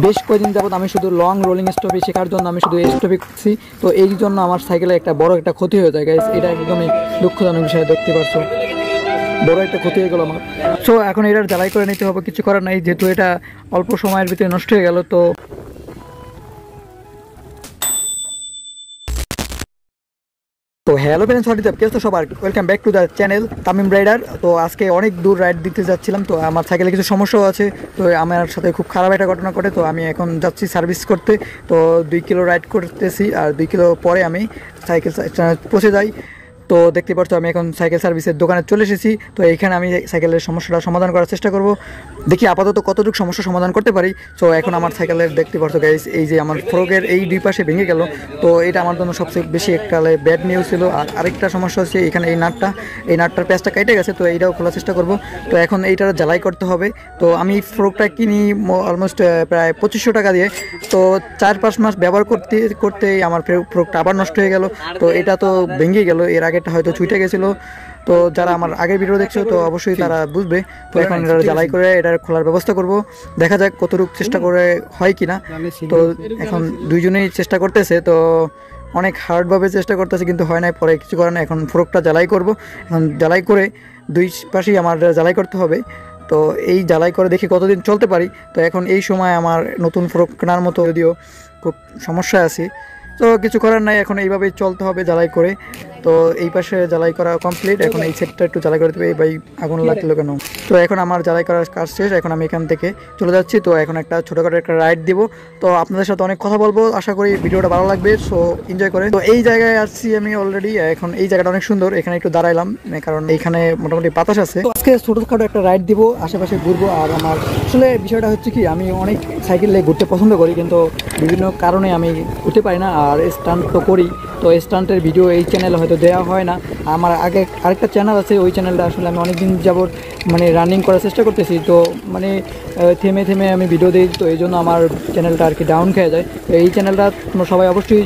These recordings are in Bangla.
বেশ কয়েকদিন যাবত আমি শুধু লং রোলিং স্টপে শেখার জন্য আমি শুধু স্টপে করছি। তো এই জন্য আমার সাইকেলে একটা বড় একটা ক্ষতি হয়ে যায় গাইস, এটা একদমই দুঃখজনক বিষয়। দেখতে পাচ্ছ বড় একটা ক্ষতি হয়ে গেল আমার। সো এখন এটার জ্বালাই করে নিতে হবে, কিছু করার নাই, যেহেতু এটা অল্প সময়ের ভিতরে নষ্ট হয়ে গেল। তো hello friends, what is up, সবার welcome back to the channel Tamim Rider. তো আজকে অনেক দূর রাইড দিতে যাচ্ছিলাম, তো আমার সাইকেলে কিছু সমস্যাও আছে। তো আমার সাথে খুব খারাপ একটা ঘটনা ঘটে, তো আমি এখন যাচ্ছি সার্ভিস করতে। তো 2 কিলো রাইড করতেছি, আর 2 কিলো পরে আমি সাইকেল পৌঁছে যাই। তো দেখতে পাচ্ছ আমি এখন সাইকেল সার্ভিসের দোকানে চলে এসেছি। তো এইখানে আমি সাইকেলের সমস্যাটা সমাধান করার চেষ্টা করব, দেখি আপাতত কতটুকু সমস্যা সমাধান করতে পারি। তো এখন আমার সাইকেলের দেখতে পাচ্ছ গাইস, এই যে আমার ফ্রকের এই দুই পাশে ভেঙে গেল। তো এটা আমার জন্য সবচেয়ে বেশি একটা ব্যাড নিউজ ছিল। আর আরেকটা সমস্যা হচ্ছে এখানে এই নাটটার প্যাচটা কেটে গেছে, তো এইটাও খোলার চেষ্টা করব। তো এখন এইটার জ্বালাই করতে হবে। তো আমি ফ্রকটা কিনি অলমোস্ট প্রায় 2500 টাকা দিয়ে। তো 4-5 মাস ব্যবহার করতেই আমার ফ্রকটা আবার নষ্ট হয়ে গেল। তো এটা তো ভেঙে গেল, এর আগেটা হয়তো ছুটে গেছিলো। তো যারা আমার আগের ভিডিও দেখছো তো অবশ্যই তারা বুঝবে। তো এখন এটা জ্বালাই করে এটার খোলার ব্যবস্থা করব, দেখা যাক কতটুকু চেষ্টা করে হয় কিনা। তো এখন দুইজনেই চেষ্টা করতেছে, তো অনেক হার্ডভাবে চেষ্টা করতেছে, কিন্তু হয় না, পরে কিছু করে না। এখন ফ্রকটা জ্বালাই করব, এখন জ্বালাই করে দুই পাশেই আমার জ্বালাই করতে হবে। তো এই জ্বালাই করে দেখি কতদিন চলতে পারি। তো এখন এই সময় আমার নতুন ফ্রক কেনার মতো যদিও খুব সমস্যা আছে, তো কিছু করার নাই, এখন এইভাবেই চলতে হবে জ্বালাই করে। তো এই পাশে জ্বালাই করা কমপ্লিট, এখন এই সেটটা একটু জ্বালাই করে দেবে। এই ভাই আগুন লাগলো কেন? তো এখন আমার জ্বালাই করার কাজ শেষ, এখন আমি এখান থেকে চলে যাচ্ছি। তো এখন একটা ছোটোখাটো একটা রাইড দিব। তো আপনাদের সাথে অনেক কথা বলবো, আশা করি ভিডিওটা ভালো লাগবে। সো এনজয় করে। তো এই জায়গায় আসছি আমি অলরেডি, এখন এই জায়গাটা অনেক সুন্দর, এখানে একটু দাঁড়াইলাম কারণ এইখানে মোটামুটি বাতাস আছে। তো আজকে ছোটোখাটো একটা রাইড দিব, আশেপাশে ঘুরবো। আর আমার আসলে বিষয়টা হচ্ছে কি, আমি অনেক সাইকেলে ঘুরতে পছন্দ করি, কিন্তু বিভিন্ন কারণে আমি উঠতে পারি না। আর স্টান্ট তো করি, তো স্টান্টের ভিডিও এই চ্যানেলে হয়তো দেওয়া হয় না। আমার আগে আরেকটা চ্যানেল আছে, ওই চ্যানেলটা আসলে আমি অনেকদিন যাবত মানে রানিং করার চেষ্টা করতেছি। তো মানে থেমে থেমে আমি ভিডিও দিই, তো এই জন্য আমার চ্যানেলটা আর কি ডাউন খেয়ে যায়। তো এই চ্যানেলটা তোমরা সবাই অবশ্যই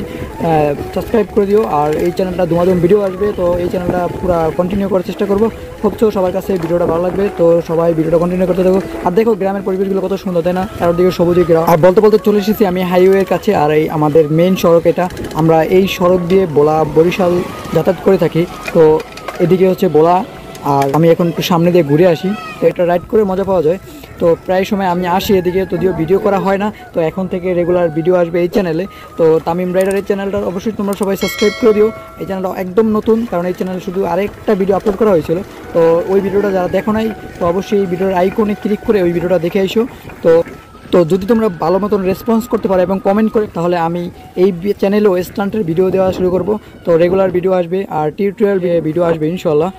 সাবস্ক্রাইব করে দিও। আর এই চ্যানেলটা দুমাদুম ভিডিও আসবে, তো এই চ্যানেলটা পুরো কন্টিনিউ করার চেষ্টা করবো। ভাবছো সবার কাছে ভিডিওটা ভালো লাগবে, তো সবাই ভিডিওটা কন্টিনিউ করতে থাকো। আর দেখো গ্রামের পরিবেশগুলো কত সুন্দর, তাই না? চারদিকে সবুজে গ্রাম। আর বলতে বলতে চলে এসেছি আমি হাইওয়ের কাছে, আর এই আমাদের মেইন সড়ক এটা। আমরা এই সড়ক দিয়ে বরিশাল যাতায়াত করে থাকি। তো এদিকে হচ্ছে বোলা, আর আমি এখন একটু সামনে দিয়ে ঘুরে আসি। তো এটা রাইড করে মজা পাওয়া যায়। তো প্রায় সময় আমি আসি এদিকে, যদিও ভিডিও করা হয় না। তো এখন থেকে রেগুলার ভিডিও আসবে এই চ্যানেলে। তো তামিম রাইডার এই চ্যানেলটা অবশ্যই তোমরা সবাই সাবস্ক্রাইব করে দিও। এই চ্যানেলটা একদম নতুন, কারণ এই চ্যানেলে শুধু আরেকটা ভিডিও আপলোড করা হয়েছিল। তো ওই ভিডিওটা যারা দেখো নাই, তো অবশ্যই এই ভিডিওর আইকনে ক্লিক করে ওই ভিডিওটা দেখে এসো। তো যদি তোমরা ভালো মতন রেসপন্স করতে পারো এবং কমেন্ট করে, তাহলে আমি এই চ্যানেলেও স্টান্টের ভিডিও দেওয়া শুরু করব। তো রেগুলার ভিডিও আসবে আর টিউটোরিয়াল ভিডিও আসবে ইনশাল্লাহ।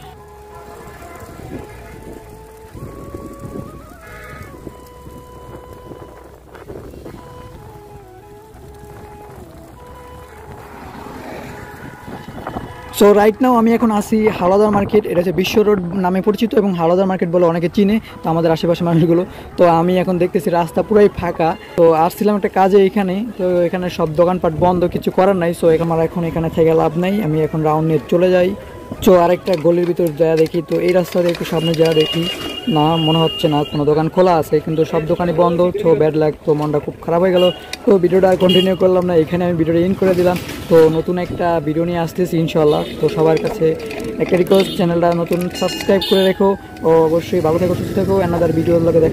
সো রাইট নাও আমি এখন আসি হাওলাদার মার্কেট। এটা হচ্ছে বিশ্ব রোড নামে পরিচিত এবং হাওলাদার মার্কেট বলে অনেকে চিনে, তো আমাদের আশেপাশে মানুষগুলো। তো আমি এখন দেখতেছি রাস্তা পুরাই ফাঁকা। তো আসছিলাম একটা কাজে এখানে, তো এখানে সব দোকানপাট বন্ধ, কিছু করার নাই। সো আমার এখন এখানে থেকে লাভ নাই, আমি এখন রাউন্ড নিয়ে চলে যাই। তো আরেকটা গলির ভিতর যা দেখি, তো এই রাস্তাতে একটু সামনে যা দেখি, না মনে হচ্ছে না কোনো দোকান খোলা আছে, কিন্তু সব দোকানই বন্ধ। তো ব্যাড লাগ, তো মনটা খুব খারাপ হয়ে গেল। তো ভিডিওটা আর কন্টিনিউ করলাম না, এখানে আমি ভিডিওটা ইন করে দিলাম। তো নতুন একটা ভিডিও নিয়ে আসতেছি ইনশাল্লাহ। তো সবার কাছে একটা রিকোয়েস্ট, চ্যানেলটা নতুন সাবস্ক্রাইব করে রেখো ও অবশ্যই ভালো থেকো, সুস্থ থেকো। অ্যানাদার ভিডিও লাগে।